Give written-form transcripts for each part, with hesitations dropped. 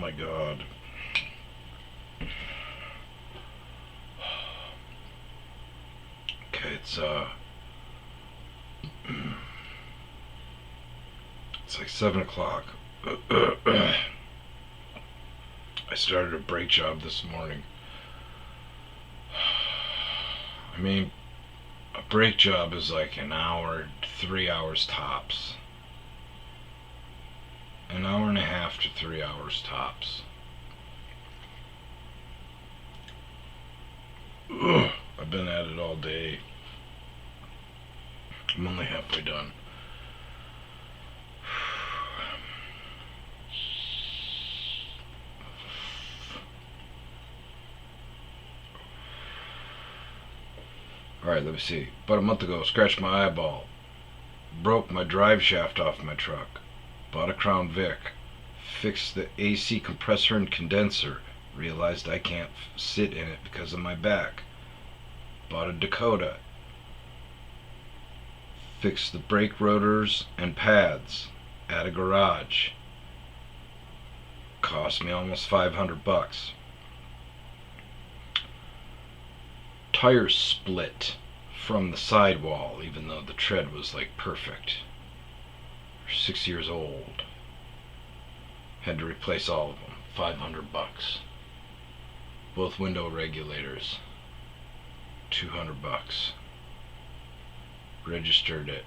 my god. Okay, it's like 7 o'clock. I started a brake job this morning. I mean, a brake job is like an hour, 3 hours tops. An hour and a half to 3 hours tops. Ugh, I've been at it all day. I'm only halfway done. Alright, let me see. About a month ago, scratched my eyeball. Broke my drive shaft off my truck. Bought a Crown Vic. Fixed the AC compressor and condenser. Realized I can't sit in it because of my back. Bought a Dakota. Fixed the brake rotors and pads at a garage. Cost me almost $500. Tires split from the sidewall, even though the tread was like perfect. They're 6 years old. Had to replace all of them. $500. Both window regulators. $200. Registered it.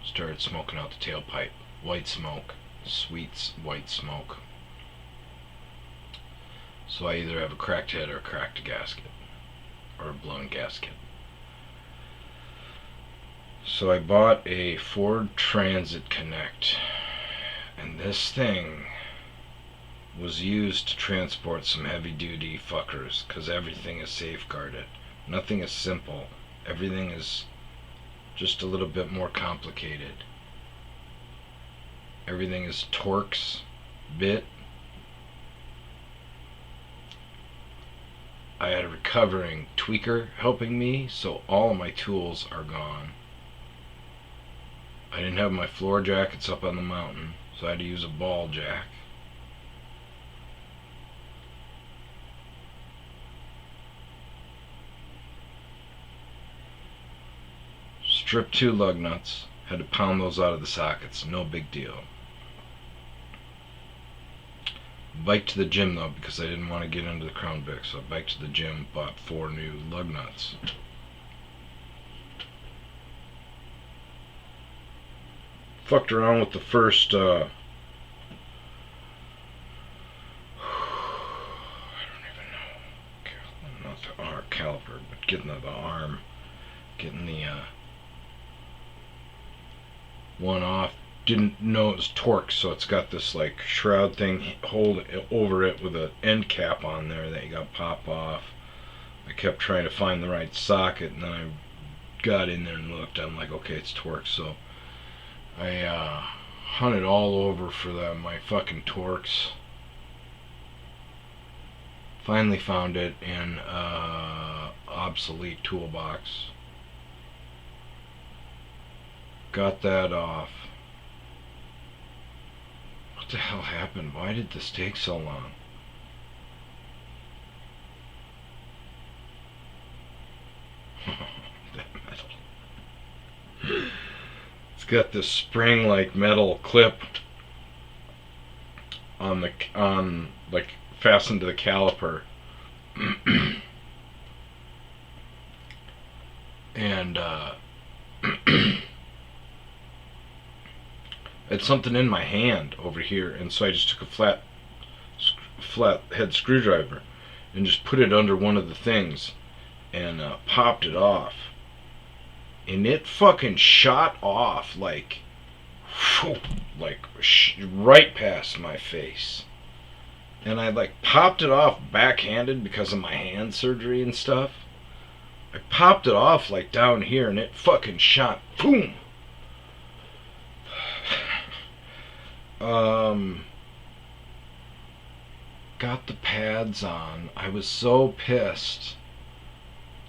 Started smoking out the tailpipe. White smoke. Sweet white smoke. So I either have a cracked head or a cracked gasket. Or a blown gasket. So I bought a Ford Transit Connect. And this thing was used to transport some heavy duty fuckers. Because everything is safeguarded. Nothing is simple. Everything is just a little bit more complicated. Everything is Torx bit. I had a recovering tweaker helping me, so all of my tools are gone. I didn't have my floor jackets up on the mountain, so I had to use a ball jack. Stripped 2 lug nuts. Had to pound those out of the sockets. No big deal. Biked to the gym though because I didn't want to get into the Crown Vic, so I biked to the gym, bought 4 new lug nuts. Fucked around with the first I don't even know. Not the arm caliper, but getting the arm, getting the one off. Didn't know it was Torx, so it's got this like shroud thing hold over it with an end cap on there that you got to pop off. I kept trying to find the right socket, and then I got in there and looked. I'm like, okay, it's Torx. So I hunted all over for my fucking Torx. Finally found it in obsolete toolbox. Got that off. What the hell happened? Why did this take so long? That metal. It's got this spring-like metal clip on like fastened to the caliper. And I had something in my hand over here, and so I just took a flat head screwdriver and just put it under one of the things and popped it off, and it fucking shot off like right past my face, and I like popped it off backhanded because of my hand surgery and stuff. I popped it off like down here, and it fucking shot boom. Got the pads on. I was so pissed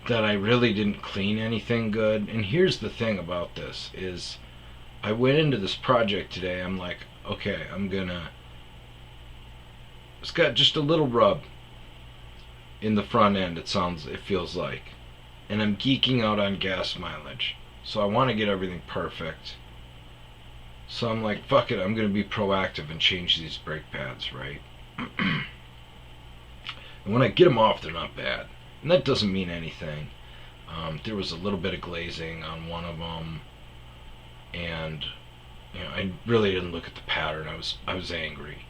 that I really didn't clean anything good. And here's the thing about this is I went into this project today. I'm like, okay, I'm gonna It's got just a little rub in the front end, it feels like. And I'm geeking out on gas mileage. So I want to get everything perfect. So I'm like, fuck it, I'm going to be proactive and change these brake pads, right? And when I get them off, they're not bad. And that doesn't mean anything. There was a little bit of glazing on one of them. And, I really didn't look at the pattern. I was angry.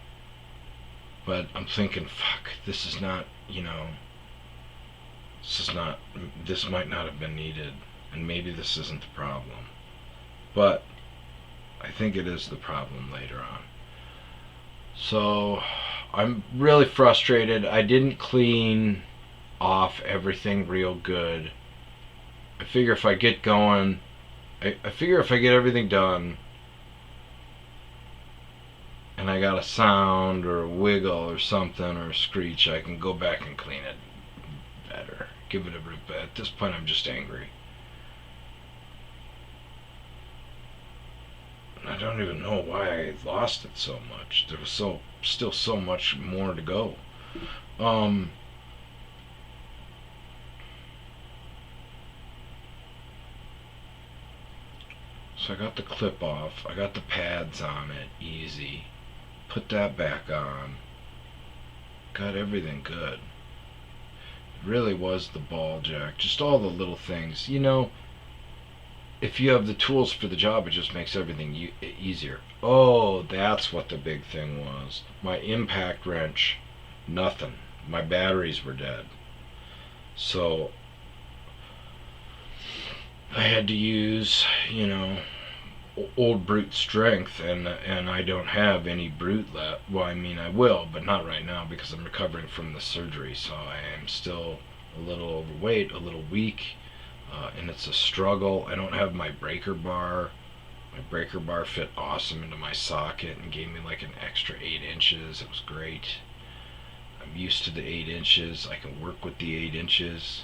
But I'm thinking, fuck, this is not, this might not have been needed. And maybe this isn't the problem. But I think it is the problem later on. So I'm really frustrated. I didn't clean off everything real good. I figure if I get going, I figure if I get everything done and I got a sound or a wiggle or something or a screech, I can go back and clean it better. Give it a rip. At this point, I'm just angry. I don't even know why I lost it so much. There was still so much more to go. So I got the clip off. I got the pads on it, easy. Put that back on. Got everything good. It really was the ball jack. Just all the little things. If you have the tools for the job, it just makes everything easier. Oh, that's what the big thing was. My impact wrench, nothing. My batteries were dead. So I had to use, old brute strength, and I don't have any brute left. Well, I mean, I will, but not right now because I'm recovering from the surgery. So I am still a little overweight, a little weak. And it's a struggle. I don't have my breaker bar. My breaker bar fit awesome into my socket and gave me like an extra 8 inches. It was great. I'm used to the 8 inches. I can work with the 8 inches.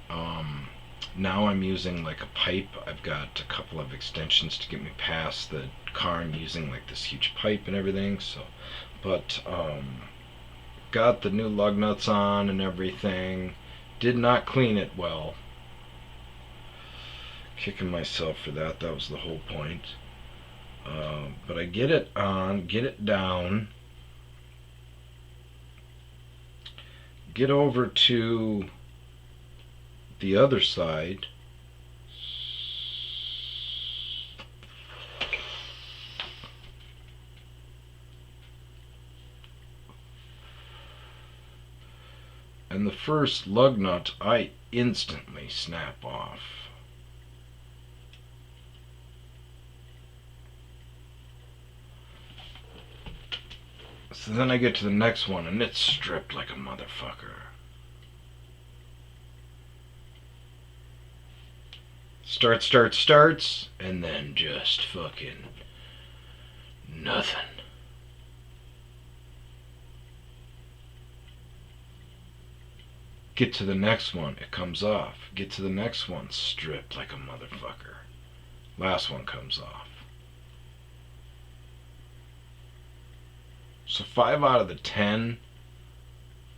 Now I'm using like a pipe. I've got a couple of extensions to get me past the car. I'm using like this huge pipe and everything. But got the new lug nuts on and everything. Did not clean it well. Kicking myself for that. That was the whole point. But I get it on, get it down, get over to the other side. And the first lug nut I instantly snap off. So then I get to the next one and it's stripped like a motherfucker. Starts, and then just fucking nothing. Get to the next one, it comes off. Get to the next one, stripped like a motherfucker. Last one comes off. So 5 out of the 10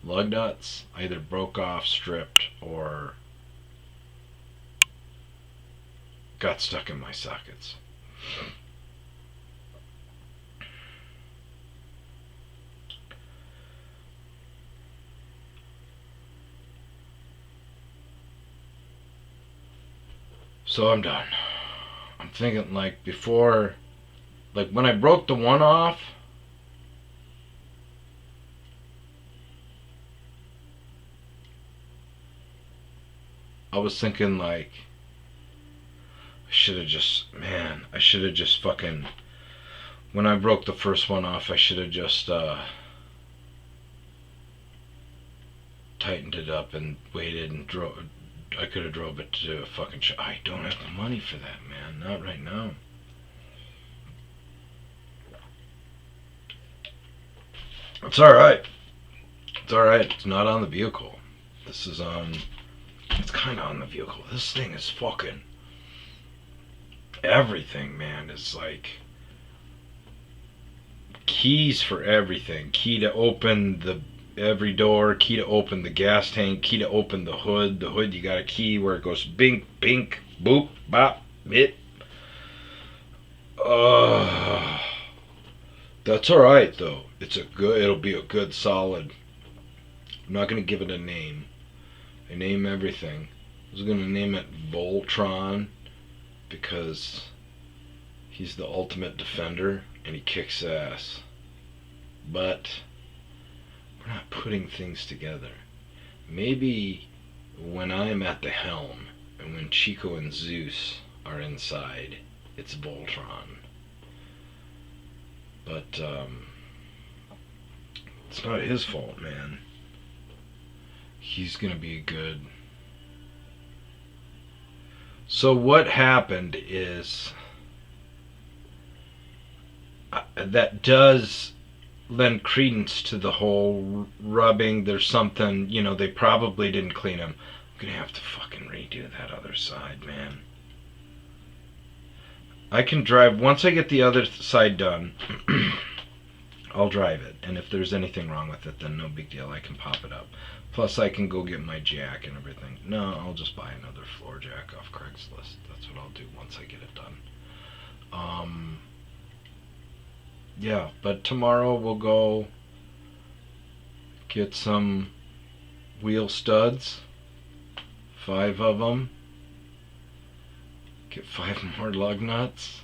lug nuts either broke off, stripped, or got stuck in my sockets. So I'm done. I'm thinking like before, like when I broke the one off, I was thinking like, I should have just fucking, when I broke the first one off, I should have just tightened it up and waited and drove. I could have drove it to a fucking shop. I don't have the money for that, man. Not right now. It's alright. It's alright. It's not on the vehicle. This is on... It's kind of on the vehicle. This thing is fucking... Everything, man, is like... keys for everything. Key to open every door, key to open the gas tank, key to open the hood. The hood, you got a key where it goes bink, bink, boop, bop, bit. That's all right though. It'll be a good solid. I'm not gonna give it a name. I name everything. I was gonna name it Voltron because he's the ultimate defender and he kicks ass. But we're not putting things together. Maybe when I'm at the helm and when Chico and Zeus are inside, it's Voltron. But it's not his fault, man. He's gonna be good. So what happened is that does lend credence to the whole rubbing. There's something, they probably didn't clean them. I'm gonna have to fucking redo that other side, man. I can drive, once I get the other side done, I'll drive it. And if there's anything wrong with it, then no big deal. I can pop it up. Plus, I can go get my jack and everything. No, I'll just buy another floor jack off Craigslist. That's what I'll do once I get it done. Yeah, but tomorrow we'll go get some wheel studs. 5 of them. Get 5 more lug nuts.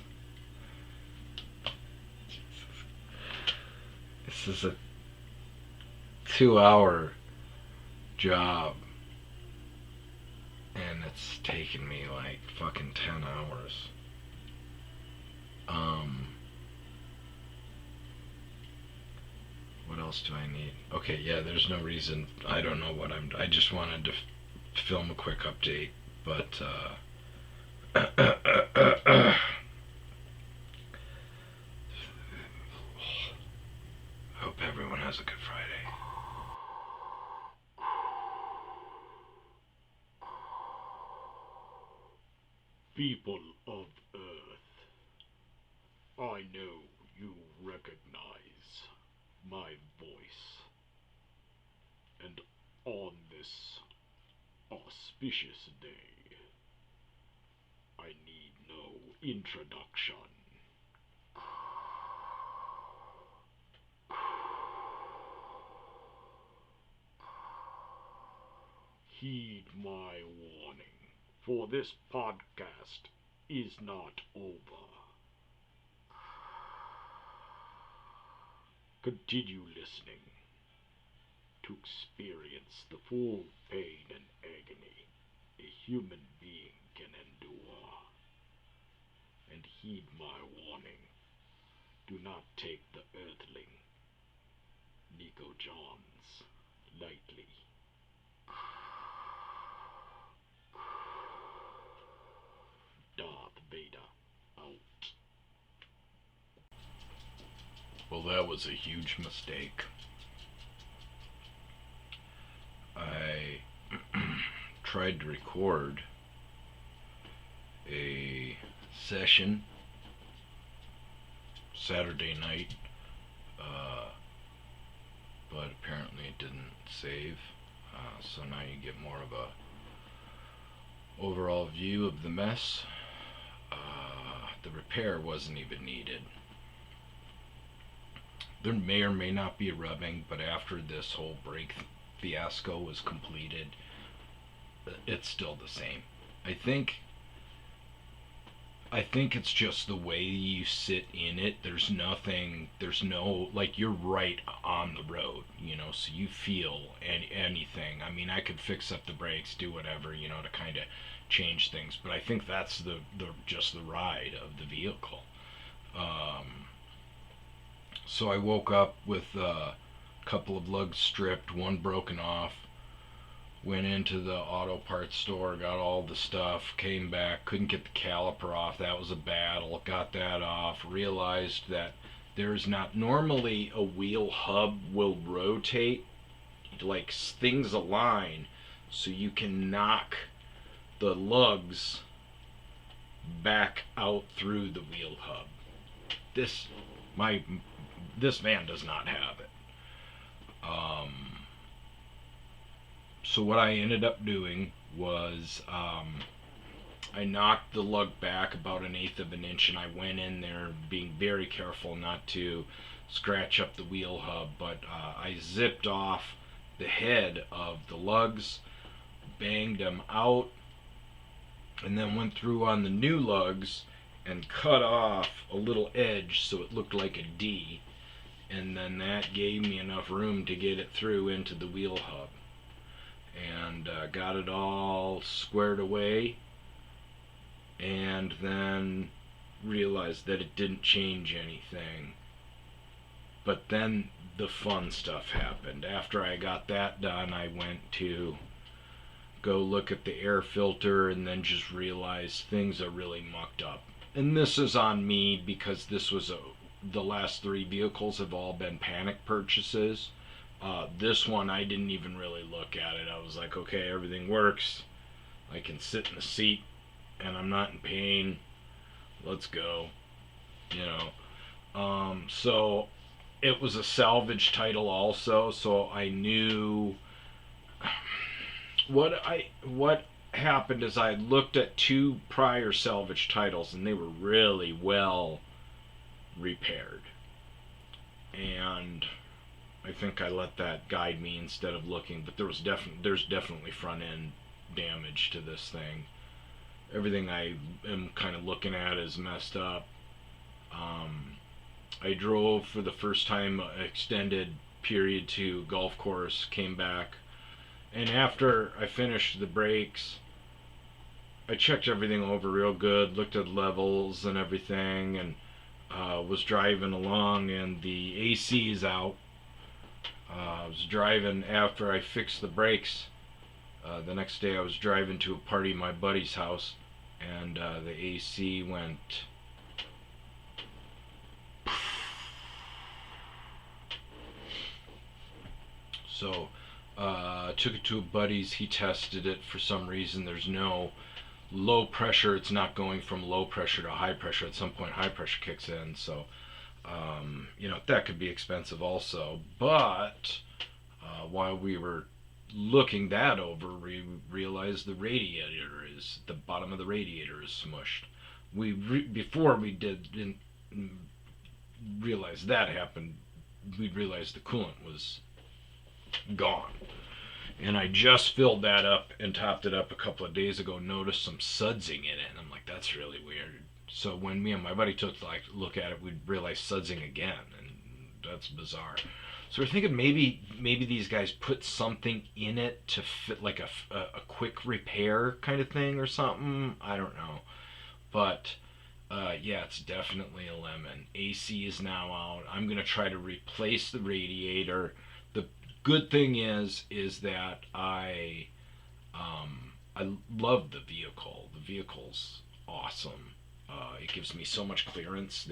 This is a 2-hour job. And it's taken me like fucking 10 hours. What else do I need? Okay, yeah, there's no reason. I don't know what I just wanted to film a quick update, but hope everyone has a good Friday. People of Earth, I know you recognize my voice, and on this auspicious day, I need no introduction. Heed my warning, for this podcast is not over. Continue listening to experience the full pain and agony a human being can endure. And heed my warning, do not take the Earthling, Nico Johns, lightly. Darth Vader out. Well, that was a huge mistake. I tried to record a session Saturday night, but apparently it didn't save. So now you get more of a overall view of the mess. The repair wasn't even needed. There may or may not be a rubbing, but after this whole brake fiasco was completed, it's still the same. I think it's just the way you sit in it. There's no, like, you're right on the road, so you feel anything. I mean, I could fix up the brakes, do whatever, to kind of change things, but I think that's just the ride of the vehicle. So I woke up with a couple of lugs stripped, one broken off, went into the auto parts store, got all the stuff, came back, couldn't get the caliper off. That was a battle. Got that off, realized that there's not, normally a wheel hub will rotate, like things align, so you can knock the lugs back out through the wheel hub. My This van does not have it. So what I ended up doing was I knocked the lug back about 1/8 of an inch, and I went in there being very careful not to scratch up the wheel hub, but I zipped off the head of the lugs, banged them out, and then went through on the new lugs and cut off a little edge so it looked like a D, and then that gave me enough room to get it through into the wheel hub, and got it all squared away, and then realized that it didn't change anything. But then the fun stuff happened. After I got that done, I went to go look at the air filter and then just realized things are really mucked up. And this is on me because the last 3 vehicles have all been panic purchases. This one, I didn't even really look at it. I was like, okay, everything works. I can sit in the seat and I'm not in pain. Let's go. You know. So it was a salvage title also, so I knew what happened is I looked at 2 prior salvage titles and they were really well repaired. And I think I let that guide me instead of looking, but there's definitely front end damage to this thing. Everything I am kind of looking at is messed up. I drove for the first time extended period to golf course, came back, and after I finished the brakes, I checked everything over real good, looked at levels and everything, and was driving along, and the AC is out. I was driving after I fixed the brakes. The next day I was driving to a party at my buddy's house, and the AC went. So took it to a buddy's. He tested it. For some reason, there's no low pressure. It's not going from low pressure to high pressure. At some point, high pressure kicks in. So that could be expensive also. But while we were looking that over, we realized the bottom of the radiator is smushed. Before we didn't realize that happened, we realized the coolant was gone. And I just filled that up and topped it up a couple of days ago. Noticed some sudsing in it, and I'm like, that's really weird. So when me and my buddy took a look at it, we realized sudsing again, and that's bizarre. So we're thinking maybe these guys put something in it to fit like a quick repair kind of thing or something. I don't know, but yeah, it's definitely a lemon. AC is now out. I'm gonna try to replace the radiator. The good thing is that I love the vehicle. The vehicle's awesome. It gives me so much clearance.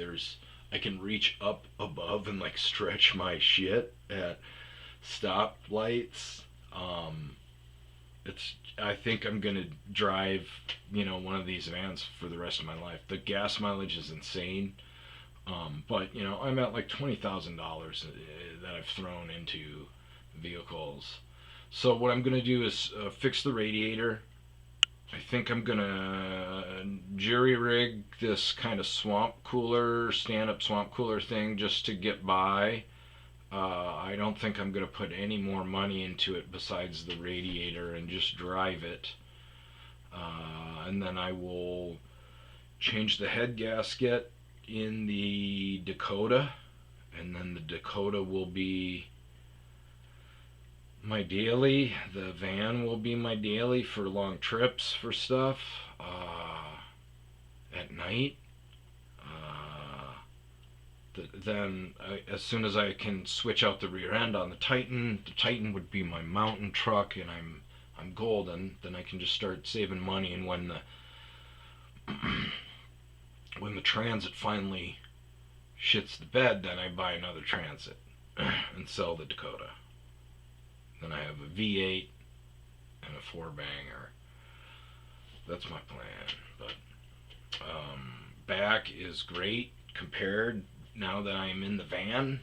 I can reach up above and like stretch my shit at stoplights. I think I'm gonna drive one of these vans for the rest of my life. The gas mileage is insane. But I'm at like $20,000 that I've thrown into vehicles. So what I'm gonna do is fix the radiator. I think I'm gonna jury rig this kind of stand-up swamp cooler thing just to get by. I don't think I'm gonna put any more money into it besides the radiator and just drive it. And then I will change the head gasket in the Dakota, and then the Dakota will be my daily. The van will be my daily for long trips for stuff at night. Then as soon as I can switch out the rear end on the Titan would be my mountain truck, and I'm golden. Then I can just start saving money, and when the Transit finally shits the bed, then I buy another Transit and sell the Dakota. Then I have a V8 and a 4-banger. That's my plan. But back is great compared. now that I'm in the van,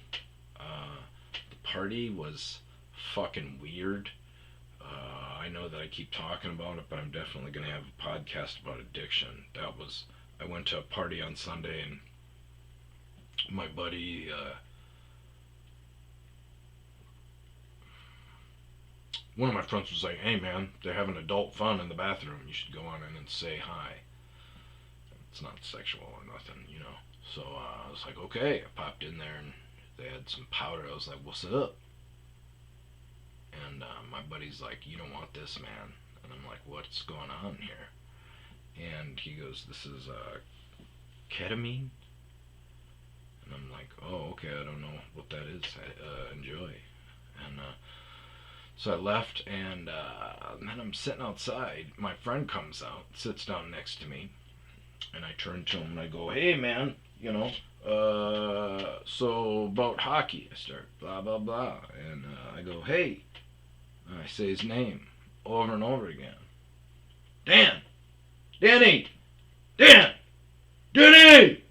the party was fucking weird. I know that I keep talking about it, but I'm definitely going to have a podcast about addiction. I went to a party on Sunday, and my buddy, one of my friends was like, hey man, they're having adult fun in the bathroom. You should go on in and say hi. It's not sexual or nothing, you know. So I was like, okay. I popped in there and they had some powder. I was like, what's up? And my buddy's like, you don't want this, man. And I'm like, what's going on here? And he goes, this is ketamine. And I'm like, oh, okay, I don't know what that is. Enjoy. And so I left, and then I'm sitting outside. My friend comes out, sits down next to me, and I turn to him and I go, hey, man, you know, so about hockey. I start blah, blah, blah. And I go, hey. And I say his name over and over again. Dan! Danny! Dan! Danny!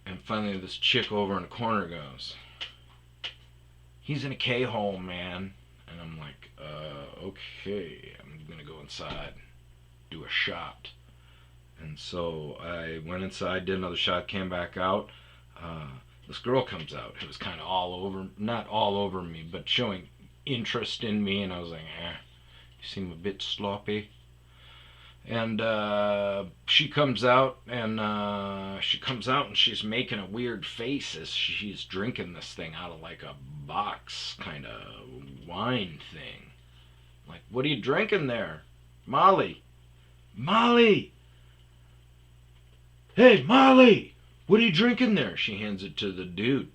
And finally this chick over in the corner goes, he's in a K-hole, man. And I'm like, okay, I'm gonna go inside, do a shot. And so I went inside, did another shot, came back out. This girl comes out. It was kind of all over, not all over me, but showing interest in me. And I was like, you seem a bit sloppy. And she comes out, and she's making a weird face as she's drinking this thing out of like a box kind of wine thing. Like, what are you drinking there? Molly! Molly! Hey, Molly! What are you drinking there? She hands it to the dude,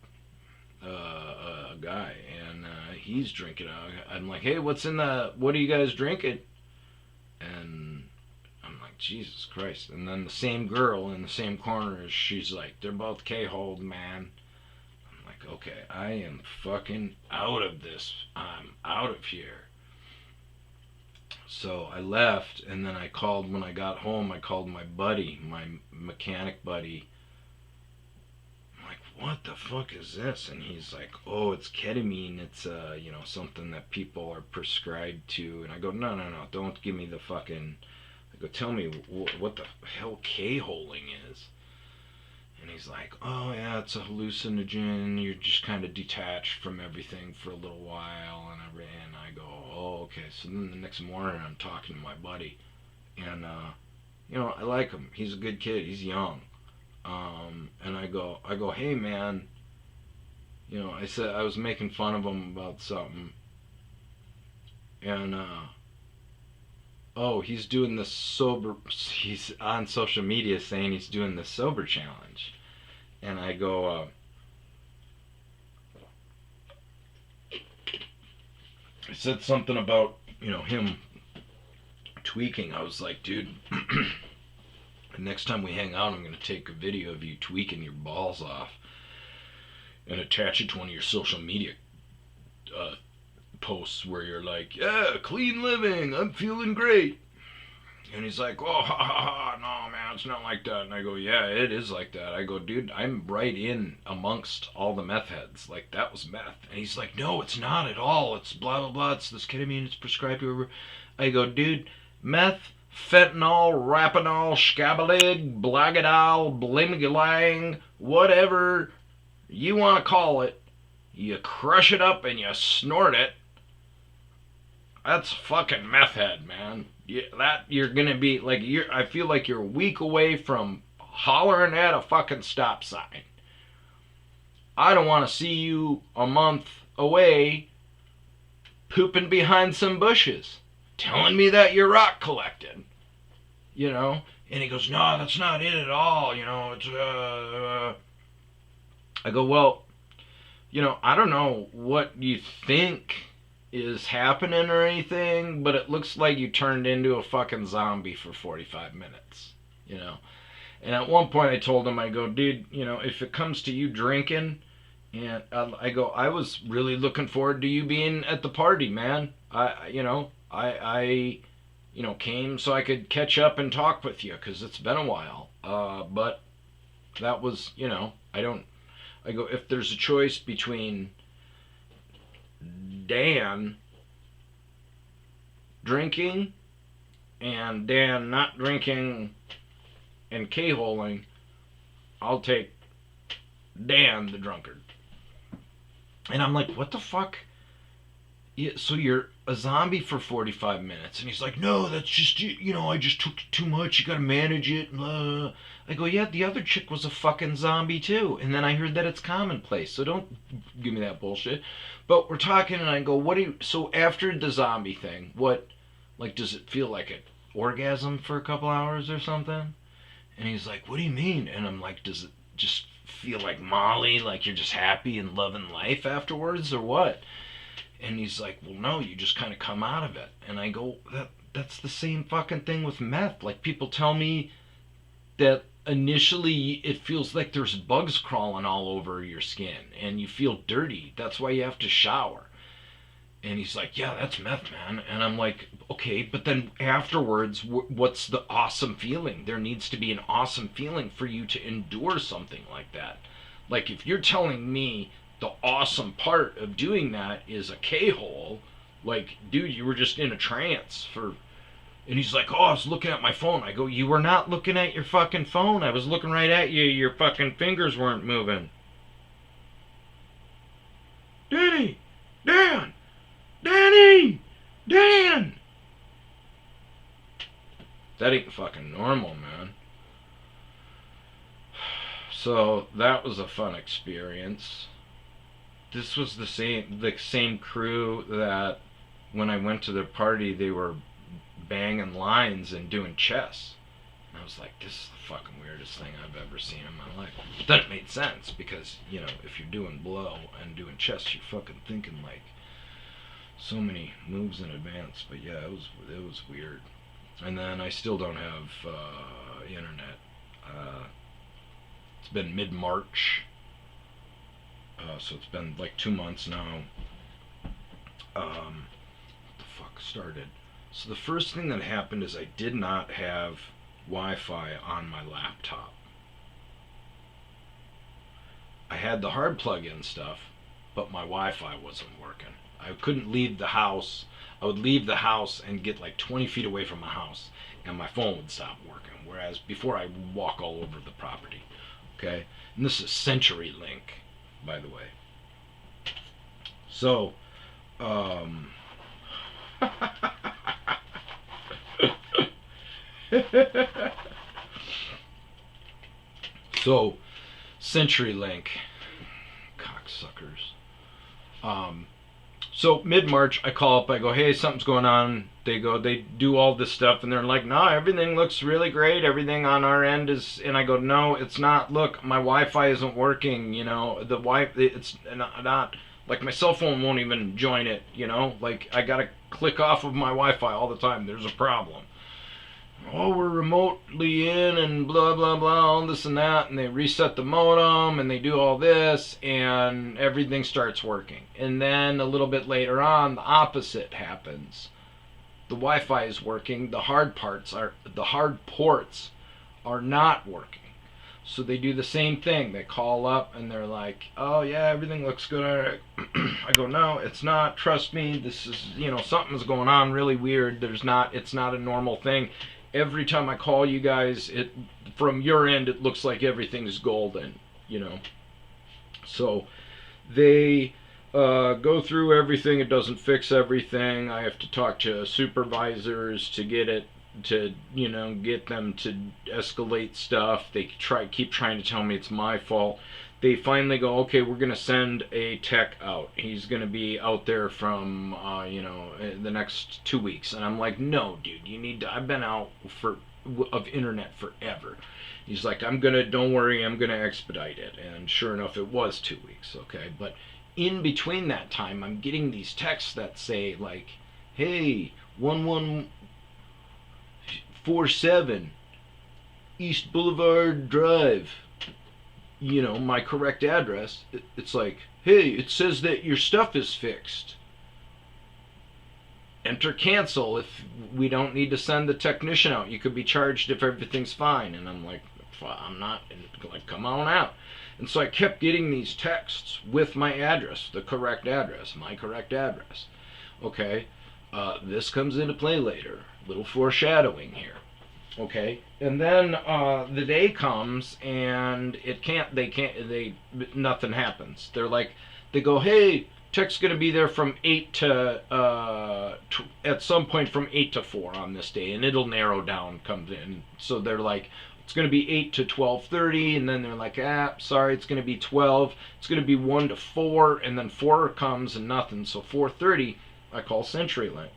a guy, and he's drinking. I'm like, hey, what are you guys drinking? And I'm like, Jesus Christ. And then the same girl in the same corner, she's like, they're both K-holed, man. I'm like, okay, I am fucking out of this. I'm out of here. So I left, and then when I got home, I called my buddy, my mechanic buddy. I'm like, what the fuck is this? And he's like, oh, it's ketamine. It's, something that people are prescribed to. And I go, no, don't give me the fucking... I go, tell me what the hell K-holing is. And he's like, oh yeah, it's a hallucinogen. You're just kind of detached from everything for a little while and everything. And I go, oh, okay. So then the next morning I'm talking to my buddy. And, I like him. He's a good kid. He's young. And I go, hey man, I said I was making fun of him about something. And, he's doing this he's on social media saying he's doing the sober challenge. And I go, I said something about, him tweaking. I was like, dude, next time we hang out, I'm going to take a video of you tweaking your balls off and attach it to one of your social media posts where you're like, yeah, clean living, I'm feeling great. And he's like, oh, ha, ha, ha, no, man, it's not like that. And I go, yeah, it is like that. I go, dude, I'm right in amongst all the meth heads. Like, that was meth. And he's like, no, it's not at all. It's blah, blah, blah. It's this ketamine. It's prescribed to... I go, dude, meth, fentanyl, rapinol, scabalig, blagadol, blimgalang, whatever you want to call it, you crush it up and you snort it. That's fucking meth head, man. You're gonna be like, I feel like you're a week away from hollering at a fucking stop sign. I don't want to see you a month away pooping behind some bushes, telling me that you're rock collecting. And he goes, no, that's not it at all. It's I go, well, I don't know what you think is happening or anything, but it looks like you turned into a fucking zombie for 45 minutes, And at one point I told him, I go, dude, if it comes to you drinking, and I go, I was really looking forward to you being at the party, man. I came so I could catch up and talk with you, because it's been a while. But that was, I go, if there's a choice between Dan drinking and Dan not drinking and K-holing, I'll take Dan the drunkard. And I'm like, what the fuck? Yeah, so you're a zombie for 45 minutes. And he's like, no, that's just, I just took too much. You gotta manage it. I go, yeah, the other chick was a fucking zombie too. And then I heard that it's commonplace. So don't give me that bullshit. But we're talking and I go, so after the zombie thing, does it feel like an orgasm for a couple hours or something? And he's like, what do you mean? And I'm like, does it just feel like Molly, like you're just happy and loving life afterwards or what? And he's like, well, no, you just kind of come out of it. And I go, that's the same fucking thing with meth. Like, people tell me that initially it feels like there's bugs crawling all over your skin and you feel dirty. That's why you have to shower. And he's like, yeah, that's meth, man. And I'm like, okay, but then afterwards, what's the awesome feeling? There needs to be an awesome feeling for you to endure something like that. Like, if you're telling me the awesome part of doing that is a K-hole, like, dude, you were just in a trance for... And he's like, oh, I was looking at my phone. I go, you were not looking at your fucking phone. I was looking right at you. Your fucking fingers weren't moving. Danny! Dan! Danny! Dan! That ain't fucking normal, man. So that was a fun experience. This was the same crew that when I went to their party, they were banging lines and doing chess. And I was like, this is the fucking weirdest thing I've ever seen in my life. But then it made sense because, if you're doing blow and doing chess, you're fucking thinking like so many moves in advance. But yeah, it was weird. And then I still don't have internet. It's been mid-March, so it's been like 2 months now. What the fuck started? So the first thing that happened is I did not have Wi-Fi on my laptop. I had the hard plug-in stuff, but my Wi-Fi wasn't working. I couldn't leave the house. I would leave the house and get like 20 feet away from my house, and my phone would stop working. Whereas before, I would walk all over the property. Okay? And this is Centurylink, by the way. So, so, Centurylink, cocksuckers. So mid-March, I call up. I go, hey, something's going on. They do all this stuff, and they're like, no, everything looks really great. Everything on our end is. And I go, no, it's not. Look, my Wi-Fi isn't working. The it's not. Like, my cell phone won't even join it. Like, I gotta click off of my Wi-Fi all the time. There's a problem. Oh, we're remotely in and blah, blah, blah, all this and that. And they reset the modem and they do all this and everything starts working. And then a little bit later on, the opposite happens. The Wi-Fi is working. The hard ports are not working. So they do the same thing. They call up and they're like, oh yeah, everything looks good. I go, no, it's not. Trust me. This is, something's going on really weird. It's not a normal thing. Every time I call you guys, from your end, it looks like everything's golden, So they go through everything. It doesn't fix everything. I have to talk to supervisors to get it to get them to escalate stuff. They keep trying to tell me it's my fault. They finally go, okay, we're going to send a tech out. He's going to be out there from, the next 2 weeks. And I'm like, no, dude, you need to, I've been out of internet forever. He's like, don't worry, I'm going to expedite it. And sure enough, it was 2 weeks, okay? But in between that time, I'm getting these texts that say, like, hey, 1147 East Boulevard Drive. My correct address. It's like, hey, it says that your stuff is fixed. Enter cancel if we don't need to send the technician out. You could be charged if everything's fine. And I'm like, I'm not. Like, come on out. And so I kept getting these texts with my address, the correct address, my correct address. Okay, this comes into play later. Little foreshadowing here. Okay, and then the day comes and nothing happens. They're like, they go, hey, tech's gonna be there from 8 to at some point from 8 to 4 on this day, and it'll narrow down. Comes in, so they're like, it's gonna be 8 to 12:30, and then they're like, sorry, it's gonna be 12. It's gonna be 1 to 4, and then 4 comes and nothing. So 4:30, I call Centurylink.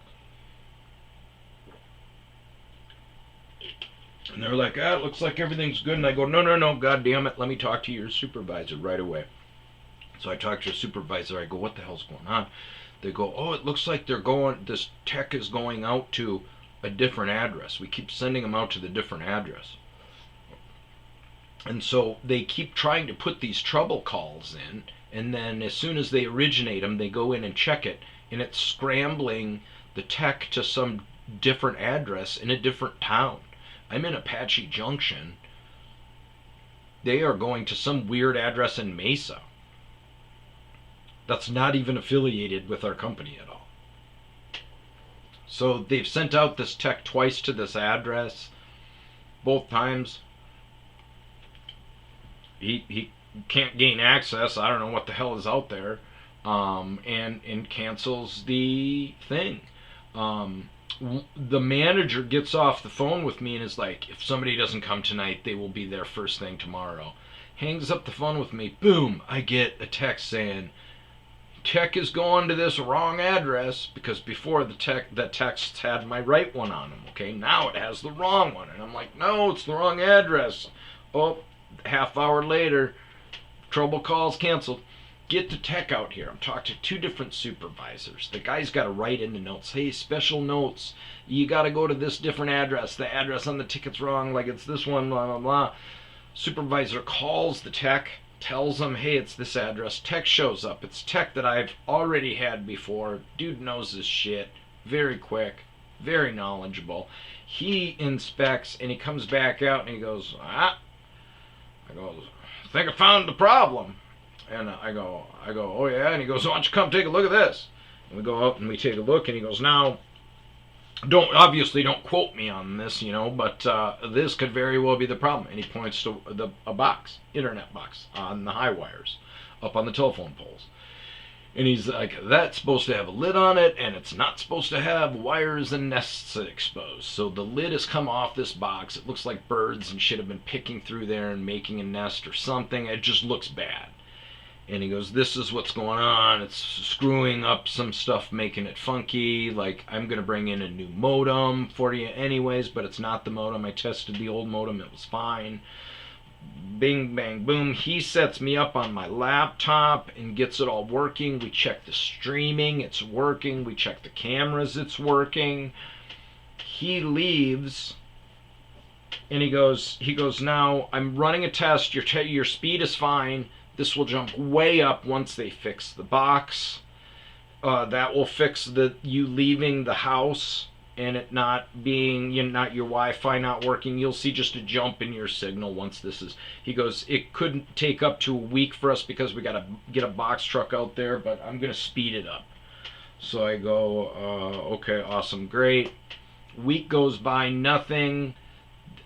And they're like, it looks like everything's good. And I go, no, God damn it, let me talk to your supervisor right away. So I talk to your supervisor. I go, what the hell's going on? They go, it looks like this tech is going out to a different address. We keep sending them out to the different address. And so they keep trying to put these trouble calls in. And then as soon as they originate them, they go in and check it. And it's scrambling the tech to some different address in a different town. I'm in Apache Junction. They are going to some weird address in Mesa that's not even affiliated with our company at all. So they've sent out this tech twice to this address. Both times he can't gain access. I don't know what the hell is out there. And cancels the thing. The manager gets off the phone with me and is like, if somebody doesn't come tonight, they will be there first thing tomorrow. Hangs up the phone with me. Boom, I get a text saying, tech is going to this wrong address, because before the text had my right one on them. Okay, now it has the wrong one. And I'm like, no, it's the wrong address. Oh, half hour later, trouble calls canceled. Get the tech out here. I'm talking to 2 different supervisors. The guy's got to write in the notes. Hey, special notes. You got to go to this different address. The address on the ticket's wrong. Like, it's this one, blah, blah, blah. Supervisor calls the tech, tells them, hey, it's this address. Tech shows up. It's tech that I've already had before. Dude knows his shit. Very quick. Very knowledgeable. He inspects, and he comes back out, and he goes, I think I found the problem. And I go, oh yeah? And he goes, why don't you come take a look at this? And we go out and we take a look, and he goes, now, don't quote me on this, but this could very well be the problem. And he points to a box, internet box, on the high wires, up on the telephone poles. And he's like, that's supposed to have a lid on it, and it's not supposed to have wires and nests exposed. So the lid has come off this box. It looks like birds and shit have been picking through there and making a nest or something. It just looks bad. And he goes, this is what's going on. It's screwing up some stuff, making it funky. Like, I'm going to bring in a new modem for you anyways, but it's not the modem. I tested the old modem. It was fine. Bing, bang, boom. He sets me up on my laptop and gets it all working. We check the streaming. It's working. We check the cameras. It's working. He leaves. And he goes, now, I'm running a test. Your speed is fine. This will jump way up once they fix the box. That will fix you leaving the house and it not being, not your Wi-Fi not working. You'll see just a jump in your signal once this is. He goes, it couldn't take up to a week for us because we got to get a box truck out there, but I'm going to speed it up. So I go, okay, awesome, great. Week goes by, nothing.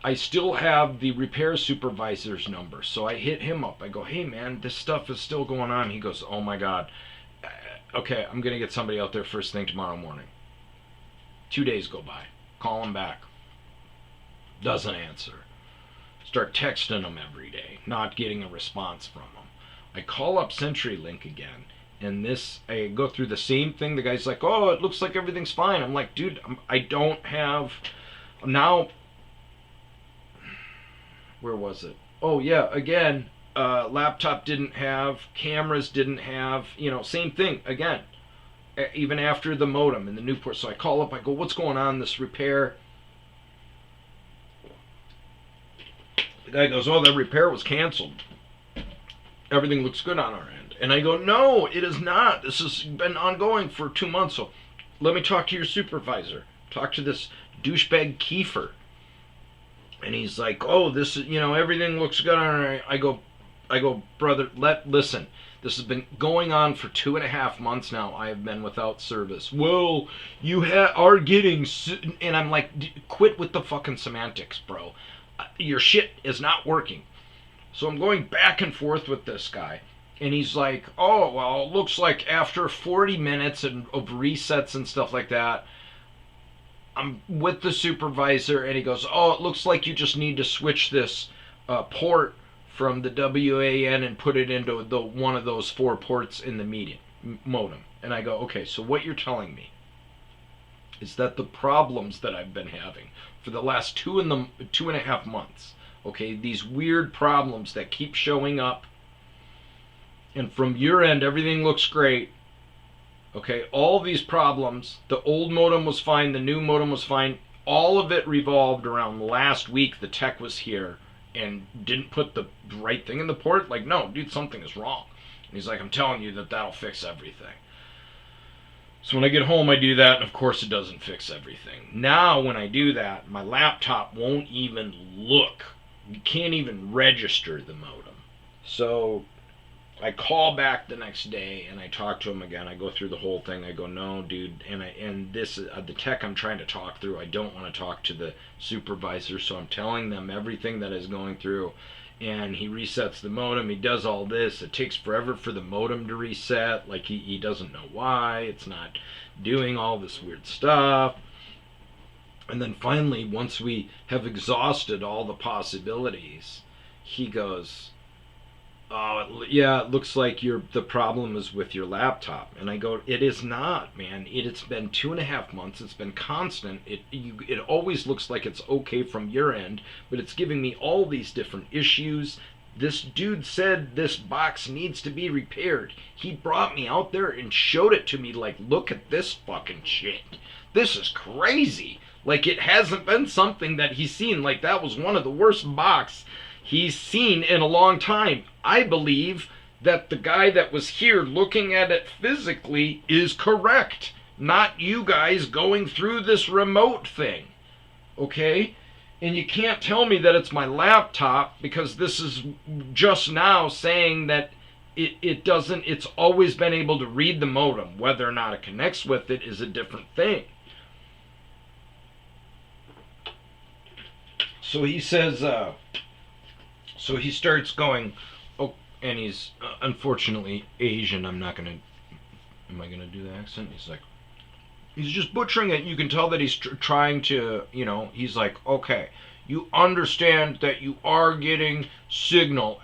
I still have the repair supervisor's number, so I hit him up. I go, hey man, this stuff is still going on. He goes, oh my god. Okay, I'm going to get somebody out there first thing tomorrow morning. 2 days go by. Call him back. Doesn't answer. Start texting him every day, not getting a response from him. I call up Centurylink again, and I go through the same thing. The guy's like, oh, it looks like everything's fine. I'm like, dude, I don't have... Now... Where was it? Oh yeah, again, laptop didn't have, cameras didn't have, same thing again. Even after the modem and the new port. So I call up, I go, what's going on, this repair? The guy goes, oh, the repair was canceled. Everything looks good on our end. And I go, no, it is not. This has been ongoing for 2 months. So let me talk to your supervisor. Talk to this douchebag Kiefer. And he's like, oh, this is, everything looks good on our end. I go, I go, brother, listen. This has been going on for 2.5 months now. I have been without service. Well, you are getting, and I'm like, quit with the fucking semantics, bro. Your shit is not working. So I'm going back and forth with this guy. And he's like, oh, well, it looks like after 40 minutes of resets and stuff like that, I'm with the supervisor, and he goes, oh, it looks like you just need to switch this port from the WAN and put it into one of those 4 ports in the modem. And I go, okay, so what you're telling me is that the problems that I've been having for the last 2.5 months, okay, these weird problems that keep showing up, and from your end everything looks great, okay, all these problems, the old modem was fine, the new modem was fine, all of it revolved around last week the tech was here and didn't put the right thing in the port. Like, no, dude, something is wrong. And he's like, I'm telling you that'll fix everything. So when I get home, I do that, and of course it doesn't fix everything. Now when I do that, my laptop won't even look. You can't even register the modem. So I call back the next day and I talk to him again. I go through the whole thing. I go, no, dude, and this the tech I'm trying to talk through. I don't want to talk to the supervisor, so I'm telling them everything that is going through. And he resets the modem. He does all this. It takes forever for the modem to reset. Like he doesn't know why. It's not doing all this weird stuff. And then finally, once we have exhausted all the possibilities, he goes, oh, yeah, it looks like the problem is with your laptop. And I go, it is not, man. It's been 2.5 months. It's been constant. It always looks like it's okay from your end, but it's giving me all these different issues. This dude said this box needs to be repaired. He brought me out there and showed it to me like, look at this fucking shit. This is crazy. Like, it hasn't been something that he's seen. Like, that was one of the worst box he's seen in a long time. I believe that the guy that was here looking at it physically is correct, not you guys going through this remote thing. Okay? And you can't tell me that it's my laptop, because this is just now saying that it doesn't, it's always been able to read the modem. Whether or not it connects with it is a different thing. So he says, so he starts going, oh, and he's unfortunately Asian. Am I going to do the accent? He's like, he's just butchering it. You can tell that he's trying to, he's like, okay, you understand that you are getting signal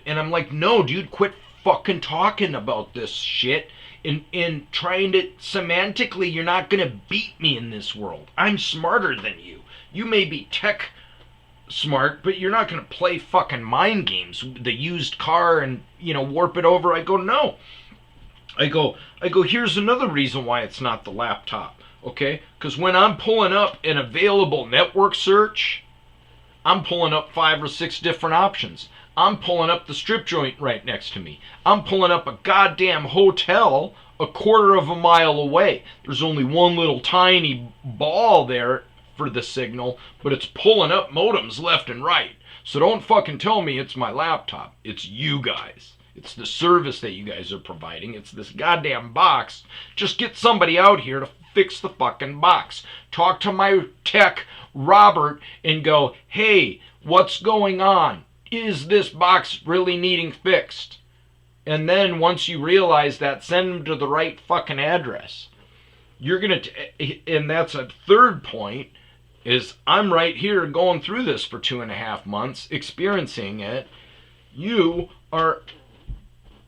and I'm like, no, dude, quit fucking talking about this shit and trying to, semantically, you're not going to beat me in this world. I'm smarter than you. You may be tech smart, but you're not going to play fucking mind games, the used car, and warp it over. I go, no. I go, here's another reason why it's not the laptop, okay? Because when I'm pulling up an available network search, I'm pulling up 5 or 6 different options. I'm pulling up the strip joint right next to me. I'm pulling up a goddamn hotel a quarter of a mile away. There's only one little tiny ball there for the signal, but it's pulling up modems left and right. So don't fucking tell me it's my laptop. It's you guys. It's the service that you guys are providing. It's this goddamn box. Just get somebody out here to fix the fucking box. Talk to my tech, Robert, and go, hey, what's going on? Is this box really needing fixed? And then once you realize that, send them to the right fucking address. You're going to, and that's a third point, is I'm right here going through this for 2.5 months, experiencing it. You are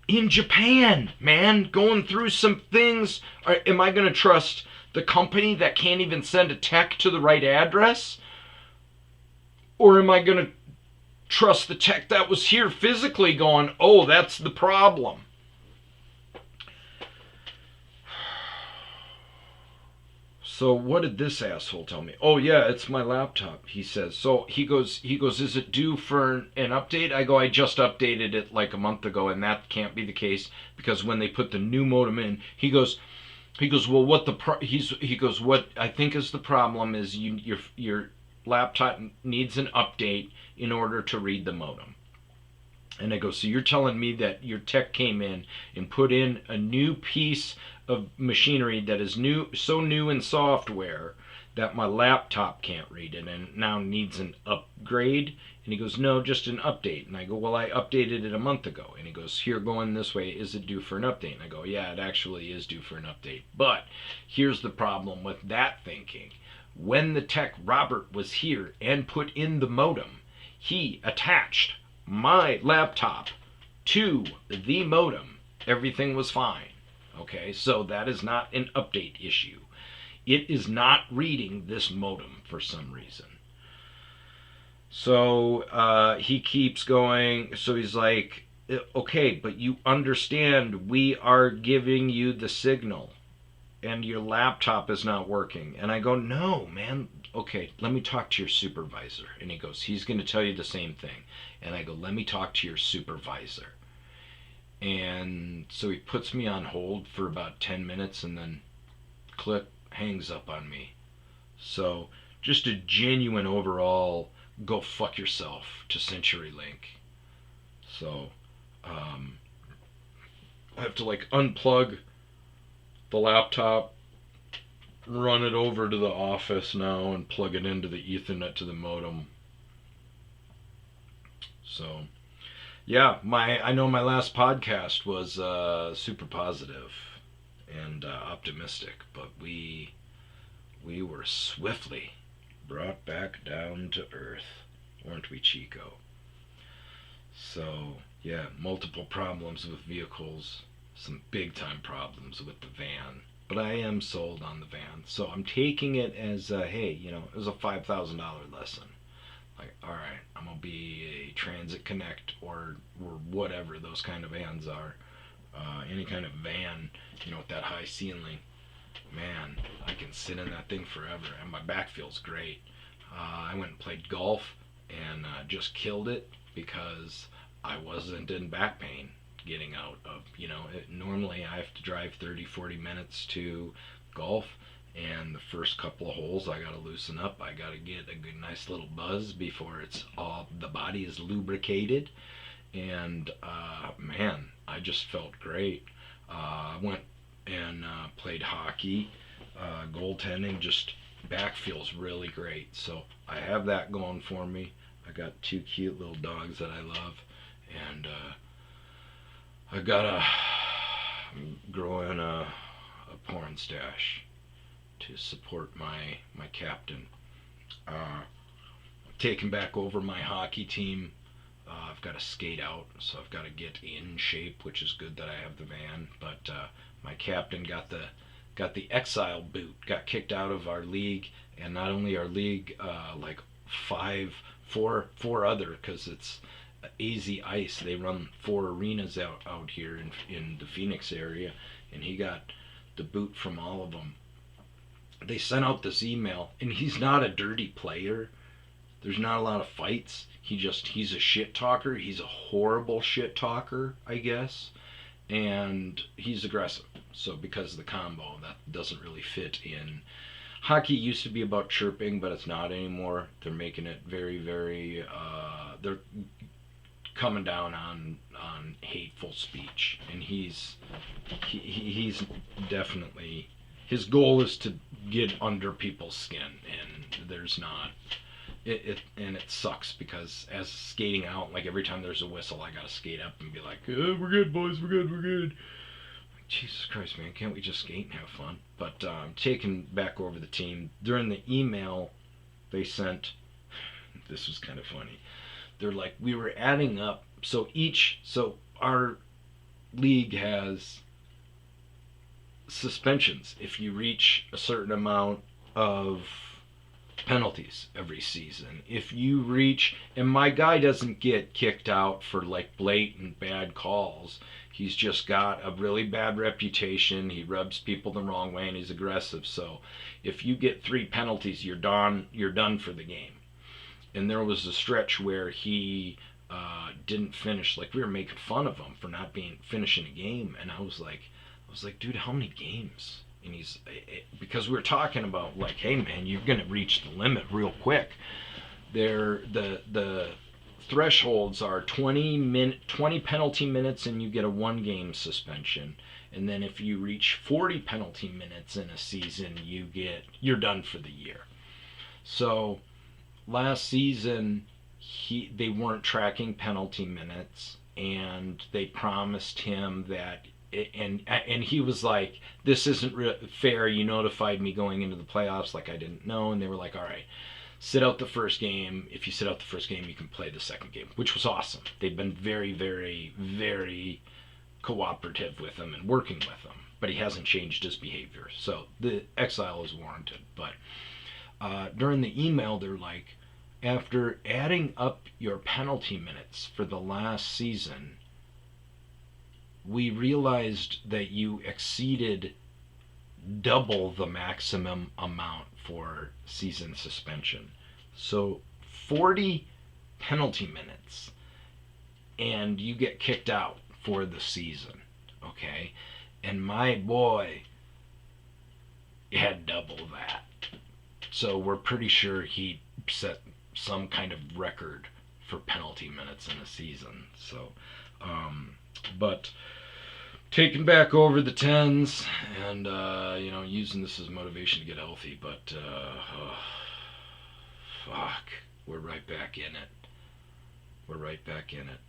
in Japan, man, going through some things. Am I going to trust the company that can't even send a tech to the right address? Or am I going to trust the tech that was here physically going, oh, that's the problem? So what did this asshole tell me? Oh yeah, it's my laptop, he says. So he goes, is it due for an update? I go, I just updated it like a month ago, and that can't be the case, because when they put the new modem in, he goes, well, what what I think is the problem is your laptop needs an update in order to read the modem. And I go, so you're telling me that your tech came in and put in a new piece of machinery that is new, so new in software that my laptop can't read it and now needs an upgrade? And he goes, no, just an update. And I go, well, I updated it a month ago. And he goes, here, going this way, is it due for an update? And I go, yeah, it actually is due for an update. But here's the problem with that thinking. When the tech Robert was here and put in the modem, he attached my laptop to the modem. Everything was fine. Okay, so that is not an update issue. It is not reading this modem for some reason. So he keeps going. So he's like, okay, but you understand we are giving you the signal and your laptop is not working. And I go, no, man. Okay, let me talk to your supervisor. And he goes, he's going to tell you the same thing. And I go, let me talk to your supervisor. And so he puts me on hold for about 10 minutes and then click, hangs up on me. So just a genuine overall go fuck yourself to Centurylink. So I have to like unplug the laptop, run it over to the office now, and plug it into the Ethernet to the modem. So yeah, I know my last podcast was super positive and optimistic, but we were swiftly brought back down to earth, weren't we, Chico? So yeah, multiple problems with vehicles, some big time problems with the van. But I am sold on the van, so I'm taking it as hey, it was a $5,000 lesson. Like, all right, I'm gonna be a Transit Connect or whatever those kind of vans are. Any kind of van, with that high ceiling. Man, I can sit in that thing forever, and my back feels great. I went and played golf and just killed it because I wasn't in back pain getting out of, normally I have to drive 30, 40 minutes to golf, and the first couple of holes I got to loosen up. I got to get a good, nice little buzz before the body is lubricated. And man, I just felt great. I went and played hockey, goaltending, just back feels really great. So I have that going for me. I got two cute little dogs that I love, and I gotta grow in a porn stash to support my captain. Taking back over my hockey team. I've got to skate out, so I've got to get in shape, which is good that I have the van. But my captain got the exile boot, got kicked out of our league, and not only our league, like four other, because it's AZ Ice. They run 4 arenas out here in the Phoenix area, and he got the boot from all of them. They sent out this email, and he's not a dirty player. There's not a lot of fights. He's a shit talker. He's a horrible shit talker, I guess. And he's aggressive. So because of the combo, that doesn't really fit in. Hockey used to be about chirping, but it's not anymore. They're making it very, very, they're coming down on hateful speech. And he's definitely, his goal is to get under people's skin, and there's not. And it sucks because as skating out, like every time there's a whistle, I gotta skate up and be like, "We're good, boys. We're good." Like, Jesus Christ, man, can't we just skate and have fun? But taking back over the team during the email they sent, this was kind of funny. They're like, we were adding up. So our league has suspensions if you reach a certain amount of penalties every season. If you reach, and my guy doesn't get kicked out for like blatant bad calls. He's just got a really bad reputation. He rubs people the wrong way and he's aggressive. So if you get 3 penalties, you're done for the game. And there was a stretch where he didn't finish. Like, we were making fun of him for not finishing a game, and I was like, dude, how many games? And he's, because we were talking about like, hey man, you're gonna reach the limit real quick. The thresholds are 20 penalty minutes and you get a 1 game suspension. And then if you reach 40 penalty minutes in a season, you're done for the year. So last season they weren't tracking penalty minutes, and they promised him that, and he was like, this isn't fair, you notified me going into the playoffs like I didn't know. And they were like, all right, sit out the first game. If you sit out the first game, you can play the second game, which was awesome. They've been very, very, very cooperative with him and working with him, but he hasn't changed his behavior, so the exile is warranted. But during the email, they're like, after adding up your penalty minutes for the last season, we realized that you exceeded double the maximum amount for season suspension. So 40 penalty minutes and you get kicked out for the season. Okay? And my boy had double that. So we're pretty sure he set some kind of record for penalty minutes in a season. So, but taking back over the tens and using this as motivation to get healthy. But fuck, we're right back in it. We're right back in it.